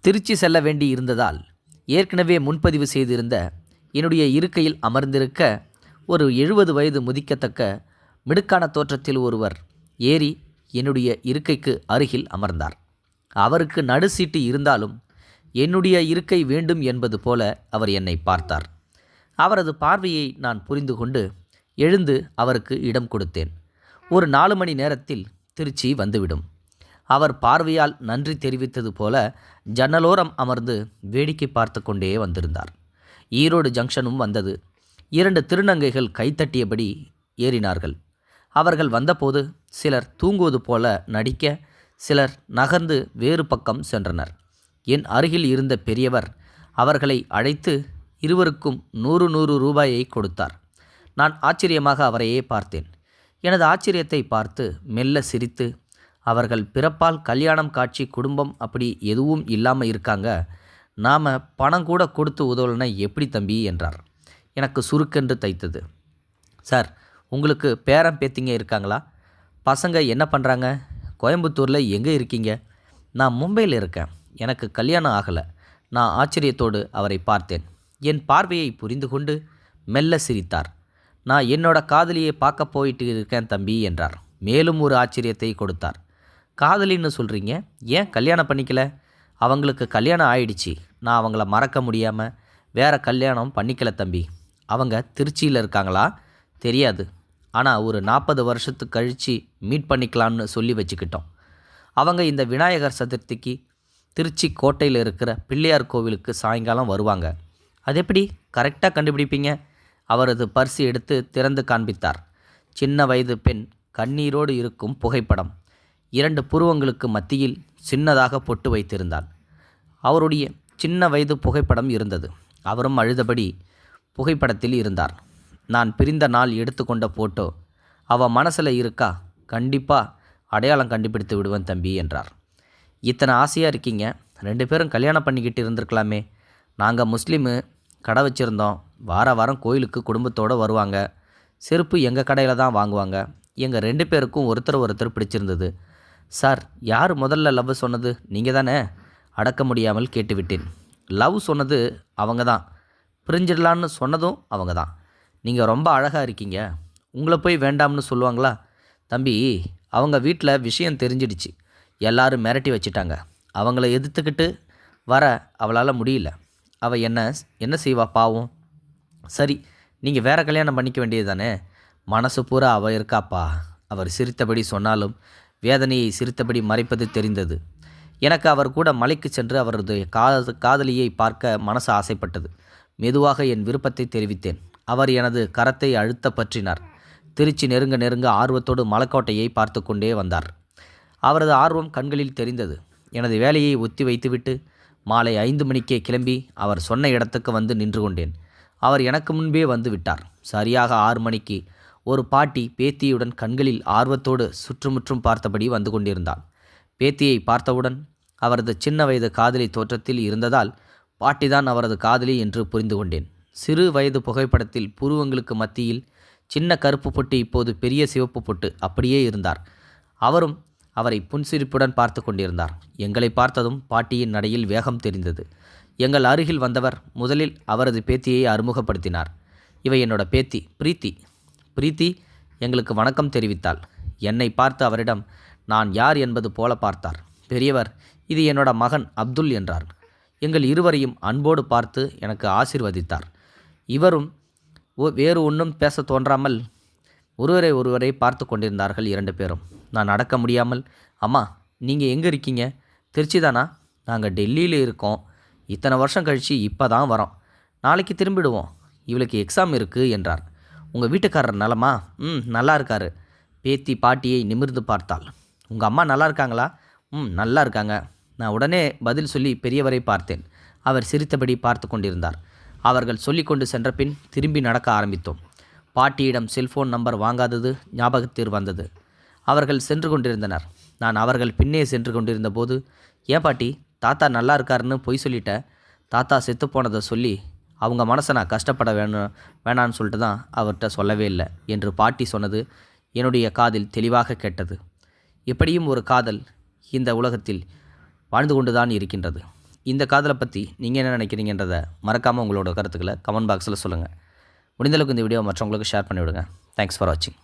திருச்சி செல்ல வேண்டி இருந்ததால் ஏற்கனவே முன்பதிவு செய்திருந்த என்னுடைய இருக்கையில் அமர்ந்திருக்க ஒரு 70 வயது முதிக்கத்தக்க மிடுக்கான தோற்றத்தில் ஒருவர் ஏறி என்னுடைய இருக்கைக்கு அருகில் அமர்ந்தார். அவருக்கு நடு சீட்டு இருந்தாலும் என்னுடைய இருக்கை வேண்டும் என்பது போல அவர் என்னை பார்த்தார். அவரது பார்வையை நான் புரிந்து கொண்டு எழுந்து அவருக்கு இடம் கொடுத்தேன். ஒரு 4 மணி நேரத்தில் திருச்சி வந்துவிடும். அவர் பார்வையால் நன்றி தெரிவித்தது போல ஜன்னலோரம் அமர்ந்து வேடிக்கை பார்த்து கொண்டே வந்திருந்தார். ஈரோடு ஜங்ஷனும் வந்தது. 2 திருநங்கைகள் கைத்தட்டியபடி ஏறினார்கள். அவர்கள் வந்தபோது சிலர் தூங்குவது போல நடிக்க, சிலர் நகர்ந்து வேறு பக்கம் சென்றனர். என் அருகில் இருந்த பெரியவர் அவர்களை அழைத்து இருவருக்கும் 100 ரூபாயை கொடுத்தார். நான் ஆச்சரியமாக அவரையே பார்த்தேன். எனது ஆச்சரியத்தை பார்த்து மெல்ல சிரித்து, அவர்கள் பிறப்பால் கல்யாணம் காட்சி குடும்பம் அப்படி எதுவும் இல்லாமல் இருக்காங்க, நாம் பணம் கூட கொடுத்து உதவலைன்னா எப்படி தம்பி என்றார். எனக்கு சுருக்கென்று தைத்தது. சார், உங்களுக்கு பேரன் பேத்திங்க இருக்காங்களா? பசங்க என்ன பண்ணுறாங்க? கோயம்புத்தூரில் எங்கே இருக்கீங்க? நான் மும்பையில் இருக்கேன். எனக்கு கல்யாணம் ஆகலை. நான் ஆச்சரியத்தோடு அவரை பார்த்தேன். என் பார்வையை புரிந்து கொண்டு மெல்ல சிரித்தார். நான் என்னோட காதலியை பார்க்க போயிட்டு இருக்கேன் தம்பி என்றார். மேலும் ஒரு ஆச்சரியத்தை கொடுத்தார். காதலின்னு சொல்கிறீங்க, ஏன் கல்யாணம் பண்ணிக்கல? அவங்களுக்கு கல்யாணம் ஆயிடுச்சு. நான் அவங்கள மறக்க முடியாமல் வேறு கல்யாணம் பண்ணிக்கல தம்பி. அவங்க திருச்சியில் இருக்காங்களா? தெரியாது. ஆனால் ஒரு 40 வருஷத்துக்கு கழித்து மீட் பண்ணிக்கலான்னு சொல்லி வச்சுக்கிட்டோம். அவங்க இந்த விநாயகர் சதுர்த்திக்கு திருச்சி கோட்டையில் இருக்கிற பிள்ளையார் கோவிலுக்கு சாயங்காலம் வருவாங்க. அது எப்படி கரெக்டாக கண்டுபிடிப்பீங்க? அவரது பர்ஸ் எடுத்து திறந்து காண்பித்தார். சின்ன வயது பெண் கண்ணீரோடு இருக்கும் புகைப்படம். 2 புருவங்களுக்கு மத்தியில் சின்னதாக பொட்டு வைத்திருந்தாள். அவருடைய சின்ன வயது புகைப்படம் இருந்தது. அவரும் அழுதபடி புகைப்படத்தில் இருந்தார். நான் பிரிந்த நாள் எடுத்துக்கொண்ட ஃபோட்டோ அவள் மனசில் இருக்கா? கண்டிப்பாக அடையாளம் கண்டுபிடித்து விடுவேன் தம்பி என்றார். இத்தனை ஆசையாக இருக்கீங்க, 2 பேரும் கல்யாணம் பண்ணிக்கிட்டு இருந்திருக்கலாமே. நாங்கள் முஸ்லீமு, கடை வச்சுருந்தோம். வாரம் கோயிலுக்கு குடும்பத்தோடு வருவாங்க. செருப்பு எங்கள் கடையில் தான் வாங்குவாங்க. எங்கள் 2 பேருக்கும் ஒருத்தர் பிடிச்சிருந்தது. சார், யார் முதல்ல லவ் சொன்னது? நீங்கள் தானே? அடக்க முடியாமல் கேட்டுவிட்டேன். லவ் சொன்னது அவங்க தான், பிரிஞ்சிடலான்னு சொன்னதும் அவங்க தான். நீங்கள் ரொம்ப அழகாக இருக்கீங்க, உங்களை போய் வேண்டாம்னு சொல்லுவாங்களா? தம்பி, அவங்க வீட்டில் விஷயம் தெரிஞ்சிடுச்சு. எல்லாரும் மிரட்டி வச்சிட்டாங்க. அவங்கள எதிர்த்துக்கிட்டு வர அவளால் முடியல. அவள் என்ன செய்வா பாவம். சரி, நீங்கள் வேறு கல்யாணம் பண்ணிக்க வேண்டியது தானே. மனசு பூரா அவள் இருக்காப்பா. அவர் சிரித்தபடி சொன்னாலும் வேதனையை சிரித்தபடி மறைப்பது தெரிந்தது. எனக்கு அவர் கூட மலைக்கு சென்று அவரது காதலியை பார்க்க மனசு ஆசைப்பட்டது. மெதுவாக என் விருப்பத்தை தெரிவித்தேன். அவர் எனது கரத்தை அழுத்த பற்றினார். திருச்சி நெருங்க ஆர்வத்தோடு மலைக்கோட்டையை பார்த்து கொண்டே வந்தார். அவரது ஆர்வம் கண்களில் தெரிந்தது. எனது வேலையை ஒத்தி வைத்துவிட்டு மாலை 5 மணிக்கே கிளம்பி அவர் சொன்ன இடத்துக்கு வந்து நின்று கொண்டேன். அவர் எனக்கு முன்பே வந்து விட்டார். சரியாக 6 மணிக்கு ஒரு பாட்டி பேத்தியுடன் கண்களில் ஆர்வத்தோடு சுற்றுமுற்றும் பார்த்தபடி வந்து கொண்டிருந்தாள். பேத்தியை பார்த்தவுடன் அவரது சின்ன வயது காதலி தோற்றத்தில் இருந்ததால் பாட்டிதான் அவரது காதலி என்று புரிந்து கொண்டேன். சிறு வயது புகைப்படத்தில் புருவங்களுக்கு மத்தியில் சின்ன கருப்பு பொட்டு இப்போது பெரிய சிவப்பு பொட்டு அப்படியே இருந்தார். அவரும் அவரை புன்சிரிப்புடன் பார்த்து கொண்டிருந்தார். எங்களை பார்த்ததும் பாட்டியின் நடையில் வேகம் தெரிந்தது. எங்கள் அருகில் வந்தவர் முதலில் அவரது பேத்தியை அறிமுகப்படுத்தினார். இவை என்னோட பேத்தி பிரீத்தி எங்களுக்கு வணக்கம் தெரிவித்தாள். என்னை பார்த்து அவரிடம் நான் யார் என்பது போல பார்த்தார். பெரியவர், இது என்னோட மகன் அப்துல் என்றார். எங்கள் இருவரையும் அன்போடு பார்த்து எனக்கு ஆசீர்வதித்தார். இவரும் வேறு ஒன்றும் பேச தோன்றாமல் ஒருவரை பார்த்து கொண்டிருந்தார்கள் 2 பேரும். நான் அடக்க முடியாமல், அம்மா, நீங்கள் எங்கே இருக்கீங்க? திருச்சி தானா? நாங்கள் டெல்லியில் இருக்கோம். இத்தனை வருஷம் கழித்து இப்போ தான் வரோம். நாளைக்கு திரும்பிடுவோம். இவளுக்கு எக்ஸாம் இருக்குது என்றார். உங்கள் வீட்டுக்காரர் நலமா? நல்லா இருக்காரு. பேத்தி பாட்டியை நிமிர்ந்து பார்த்தாள். உங்கள் அம்மா நல்லா இருக்காங்களா? நல்லா இருக்காங்க. நான் உடனே பதில் சொல்லி பெரியவரை பார்த்தேன். அவர் சிரித்தபடி பார்த்து கொண்டிருந்தார். அவர்கள் சொல்லிக்கொண்டு சென்ற பின் திரும்பி நடக்க ஆரம்பித்தோம். பாட்டியிடம் செல்ஃபோன் நம்பர் வாங்காதது ஞாபகத்தில் வந்தது. அவர்கள் சென்று கொண்டிருந்தனர். நான் அவர்கள் பின்னே சென்று கொண்டிருந்த போது, ஏன் பாட்டி, தாத்தா நல்லா இருக்காருன்னு பொய் சொல்லிட்டேன். தாத்தா செத்து போனதை சொல்லி அவங்க மனசை நான் கஷ்டப்பட வேணான்னு சொல்லிட்டு தான் அவர்கிட்ட சொல்லவே இல்லை என்று பாட்டி சொன்னது என்னுடைய காதில் தெளிவாக கேட்டது. எப்படியும் ஒரு காதல் இந்த உலகத்தில் வாழ்ந்து கொண்டுதான் இருக்கின்றது. இந்த காதலை பற்றி நீங்கள் என்ன நினைக்கிறீங்கன்றதை மறக்காமல் உங்களோட கருத்துக்களை கமெண்ட் பாக்ஸில் சொல்லுங்கள். முடிந்தளவுக்கு இந்த வீடியோ மற்றவங்களுக்கு ஷேர் பண்ணிவிடுங்க. தேங்க்ஸ் ஃபார் வாட்சிங்.